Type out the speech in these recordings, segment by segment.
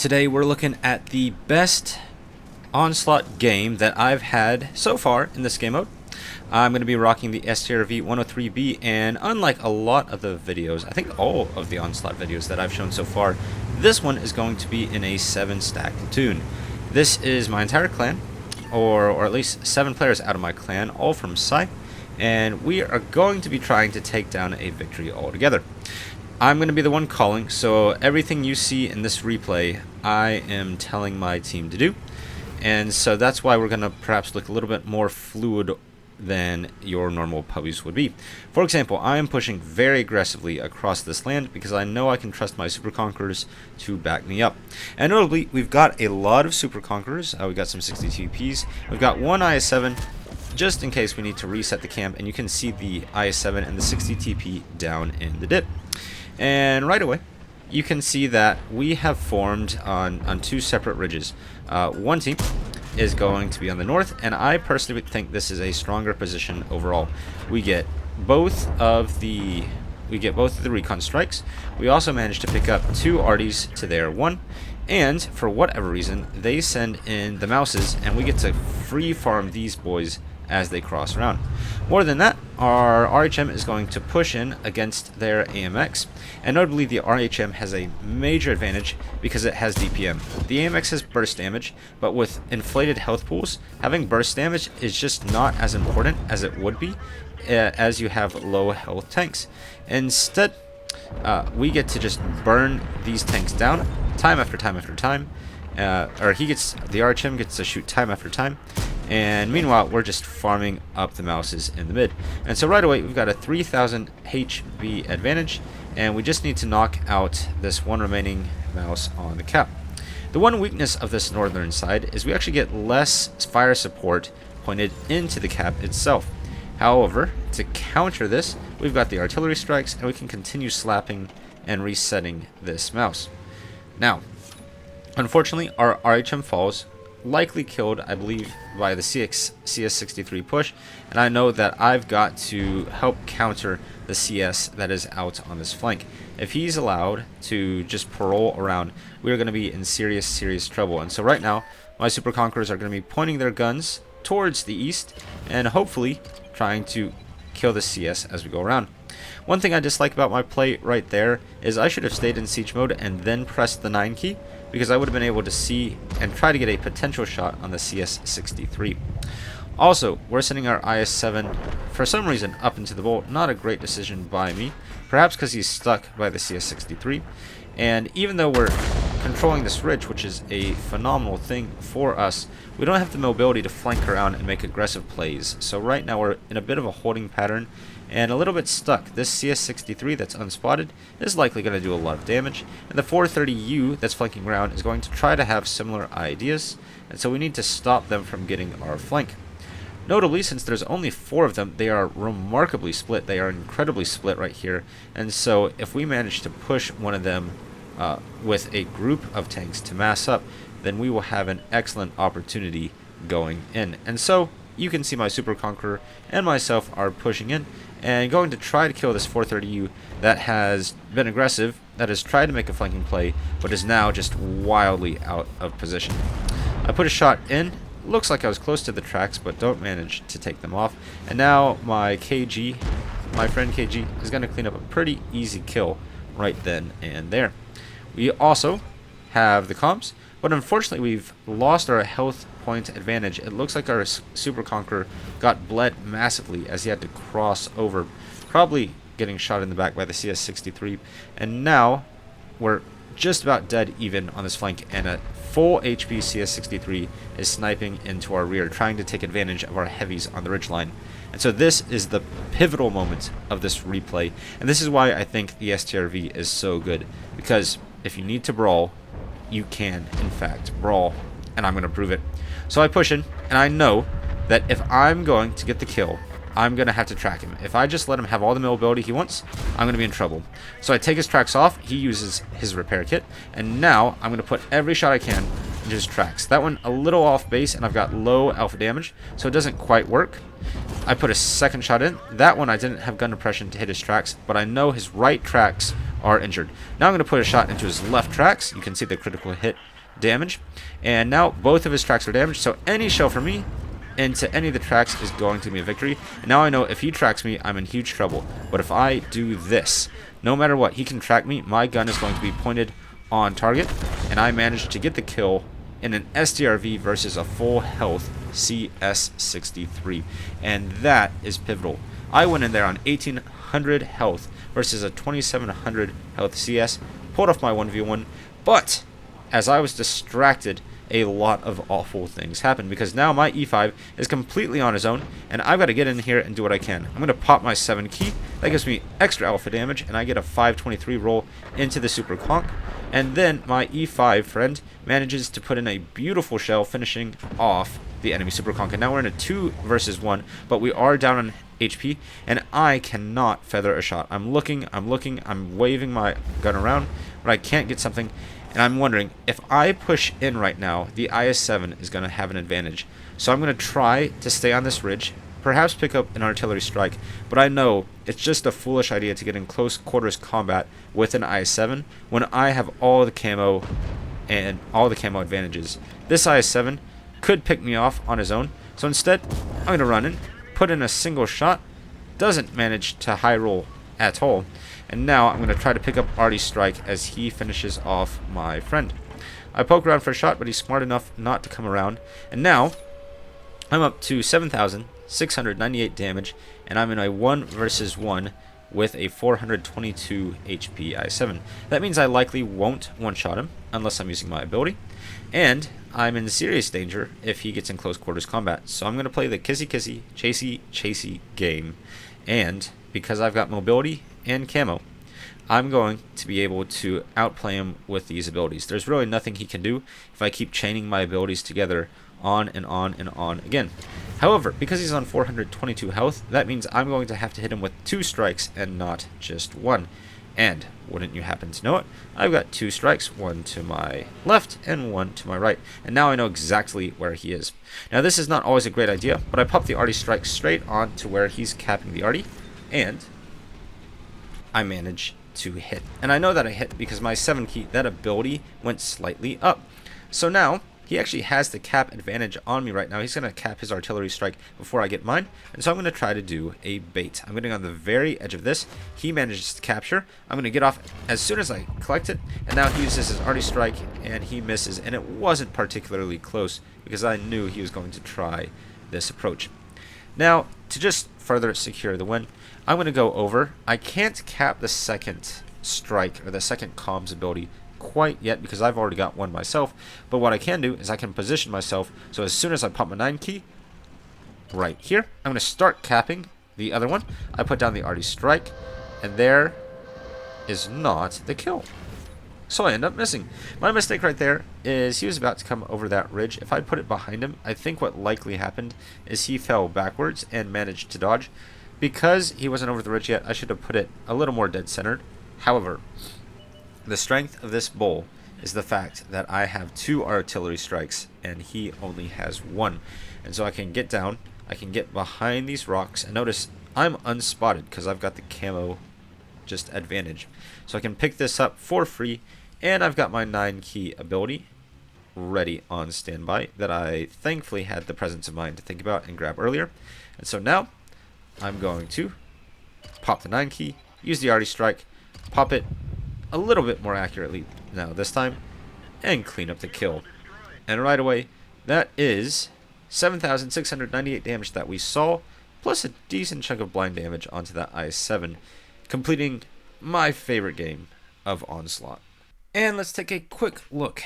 Today we're looking at the best Onslaught game that I've had so far in this game mode. I'm going to be rocking the STRV 103B, and unlike a lot of the videos, I think all of the Onslaught videos that I've shown so far, this one is going to be in a 7-stack platoon. This is my entire clan, or at least 7 players out of my clan, all from Psy, and we are going to be trying to take down a victory all together. I'm going to be the one calling, so everything you see in this replay, I am telling my team to do. And so that's why we're going to perhaps look a little bit more fluid than your normal pubbies would be. For example, I am pushing very aggressively across this land because I know I can trust my Super Conquerors to back me up. And notably, we've got a lot of Super Conquerors. We've got some 60 TPs. We've got one IS-7 just in case we need to reset the camp, and you can see the IS-7 and the 60 TP down in the dip. And right away, you can see that we have formed on 2 separate ridges. One team is going to be on the north, and I personally think this is a stronger position overall. We get both of the recon strikes. We also managed to pick up 2 arties to their 1, and for whatever reason, they send in the mouses, and we get to free farm these boys as they cross around. More than that, our RHM is going to push in against their AMX, and notably the RHM has a major advantage because it has DPM. The AMX has burst damage, but with inflated health pools, having burst damage is just not as important as it would be as you have low health tanks. Instead, we get to just burn these tanks down time after time after time, the RHM gets to shoot time after time. And meanwhile, we're just farming up the mouses in the mid. And so right away, we've got a 3000 HB advantage, and we just need to knock out this one remaining mouse on the cap. The one weakness of this northern side is we actually get less fire support pointed into the cap itself. However, to counter this, we've got the artillery strikes, and we can continue slapping and resetting this mouse. Now, unfortunately, our RHM falls, likely killed, I believe, by the CS63 push, and I know that I've got to help counter the CS that is out on this flank. If he's allowed to just parole around, we're going to be in serious trouble. And so right now, my Super Conquerors are going to be pointing their guns towards the east and hopefully trying to kill the CS as we go around. One thing I dislike about my play right there is I should have stayed in siege mode and then pressed the 9 key, because I would have been able to see and try to get a potential shot on the CS63. Also, we're sending our IS-7 for some reason up into the bolt. Not a great decision by me, perhaps because he's stuck by the CS63. And even though we're controlling this ridge, which is a phenomenal thing for us, we don't have the mobility to flank around and make aggressive plays. So right now we're in a bit of a holding pattern and a little bit stuck. This CS63 that's unspotted is likely going to do a lot of damage, and the 430U that's flanking around is going to try to have similar ideas, and so we need to stop them from getting our flank. Notably, since there's only 4 of them, they are remarkably split. They are incredibly split right here, and so if we manage to push one of them with a group of tanks to mass up, then we will have an excellent opportunity going in. And so you can see my Super Conqueror and myself are pushing in and going to try to kill this 430U that has been aggressive, that has tried to make a flanking play, but is now just wildly out of position. I put a shot in. Looks like I was close to the tracks, but don't manage to take them off. And now my KG, my friend KG, is going to clean up a pretty easy kill right then and there. We also have the comps, but unfortunately we've lost our health point advantage. It looks like our Super Conqueror got bled massively as he had to cross over, probably getting shot in the back by the CS63, and now we're just about dead even on this flank, and a full HP CS63 is sniping into our rear, trying to take advantage of our heavies on the ridgeline. And so this is the pivotal moment of this replay, and this is why I think the STRV is so good, because if you need to brawl, you can in fact brawl, and I'm going to prove it. So I push in, and I know that if I'm going to get the kill, I'm going to have to track him. If I just let him have all the mobility he wants, I'm going to be in trouble. So I take his tracks off, he uses his repair kit, and now I'm going to put every shot I can into his tracks. That one a little off base, and I've got low alpha damage, so it doesn't quite work. I put a second shot in. That one I didn't have gun depression to hit his tracks, but I know his right tracks are injured. Now I'm going to put a shot into his left tracks. You can see the critical hit damage. And now both of his tracks are damaged, so any shell for me into any of the tracks is going to be a victory. And now I know if he tracks me, I'm in huge trouble. But if I do this, no matter what, he can track me. My gun is going to be pointed on target, and I managed to get the kill in an STRV versus a full health CS63, and that is pivotal. I went in there on 1800 health versus a 2700 health CS, pulled off my 1v1, but as I was distracted, a lot of awful things happened because now my E5 is completely on his own, and I've got to get in here and do what I can. I'm going to pop my 7 key. That gives me extra alpha damage, and I get a 523 roll into the super conk. And then my E5 friend manages to put in a beautiful shell, finishing off the enemy super conk. And now we're in a 2 versus 1, but we are down on HP, and I cannot feather a shot. I'm looking, I'm waving my gun around, but I can't get something. And I'm wondering, if I push in right now, the IS-7 is going to have an advantage. So I'm going to try to stay on this ridge, perhaps pick up an artillery strike, but I know it's just a foolish idea to get in close quarters combat with an IS-7 when I have all the camo and all the camo advantages. This IS-7 could pick me off on his own, so instead, I'm going to run in, put in a single shot, doesn't manage to high roll at all. And now I'm going to try to pick up Artie's strike as he finishes off my friend. I poke around for a shot, but he's smart enough not to come around. And now I'm up to 7,698 damage, and I'm in a 1 versus 1 with a 422 HP I7. That means I likely won't one-shot him unless I'm using my ability. And I'm in serious danger if he gets in close quarters combat. So I'm going to play the kissy-kissy, chasey-chasey game. And because I've got mobility and camo, I'm going to be able to outplay him with these abilities. There's really nothing he can do if I keep chaining my abilities together on and on and on again. However, because he's on 422 health, that means I'm going to have to hit him with 2 strikes and not just 1. And wouldn't you happen to know it, I've got 2 strikes, 1 to my left and 1 to my right. And now I know exactly where he is. Now this is not always a great idea, but I pop the Artie strike straight on to where he's capping the Artie, and I manage to hit. And I know that I hit because my 7 key, that ability went slightly up. So now he actually has the cap advantage on me right now. He's going to cap his artillery strike before I get mine. And so I'm going to try to do a bait. I'm getting on the very edge of this. He manages to capture. I'm going to get off as soon as I collect it. And now he uses his Artie strike and he misses. And it wasn't particularly close because I knew he was going to try this approach. Now, to just further secure the win, I'm going to go over. I can't cap the second strike or the second comms ability quite yet because I've already got one myself, but what I can do is I can position myself so as soon as I pop my 9 key right here, I'm going to start capping the other one. I put down the Artie strike, and there is not the kill. So I end up missing. My mistake right there is he was about to come over that ridge. If I put it behind him, I think what likely happened is he fell backwards and managed to dodge. Because he wasn't over the ridge yet, I should have put it a little more dead centered. However, the strength of this bull is the fact that I have 2 artillery strikes and he only has 1. And so I can get down, I can get behind these rocks, and notice I'm unspotted because I've got the camo just advantage. So I can pick this up for free, and I've got my 9 key ability ready on standby that I thankfully had the presence of mind to think about and grab earlier. And so now I'm going to pop the 9 key, use the Artie strike, pop it a little bit more accurately now this time, and clean up the kill. And right away, that is 7,698 damage that we saw, plus a decent chunk of blind damage onto that IS-7, completing my favorite game of Onslaught. And let's take a quick look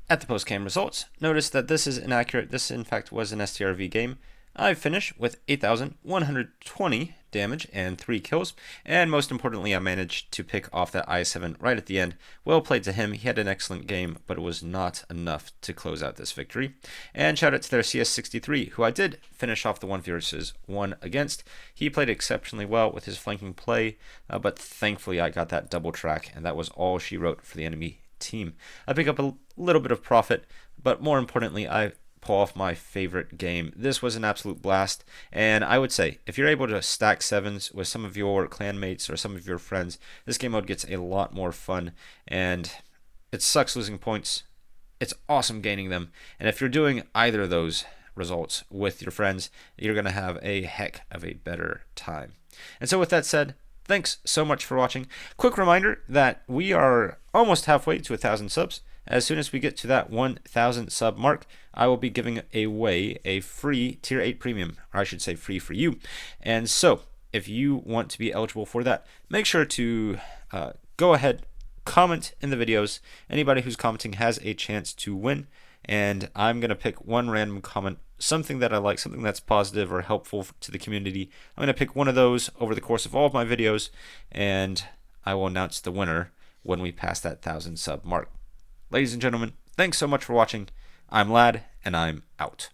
at the postgame results. Notice that this is inaccurate. This, in fact, was an STRV game. I finished with 8,120 damage and 3 kills, and most importantly, I managed to pick off that I7 right at the end. Well played to him. He had an excellent game, but it was not enough to close out this victory. And shout out to their CS63, who I did finish off the 1 versus 1 against. He played exceptionally well with his flanking play, but thankfully I got that double track, and that was all she wrote for the enemy team. I pick up a little bit of profit, but more importantly, I pull off my favorite game. This was an absolute blast, and I would say if you're able to stack sevens with some of your clanmates or some of your friends, this game mode gets a lot more fun, and it sucks losing points. It's awesome gaining them, and if you're doing either of those results with your friends, you're going to have a heck of a better time. And so with that said, thanks so much for watching. Quick reminder that we are almost halfway to 1,000 subs. As soon as we get to that 1,000 sub mark, I will be giving away a free tier 8 premium, or I should say free for you. And so if you want to be eligible for that, make sure to go ahead, comment in the videos. Anybody who's commenting has a chance to win, and I'm going to pick one random comment, something that I like, something that's positive or helpful to the community. I'm going to pick one of those over the course of all of my videos, and I will announce the winner when we pass that 1,000 sub mark. Ladies and gentlemen, thanks so much for watching. I'm Lad, and I'm out.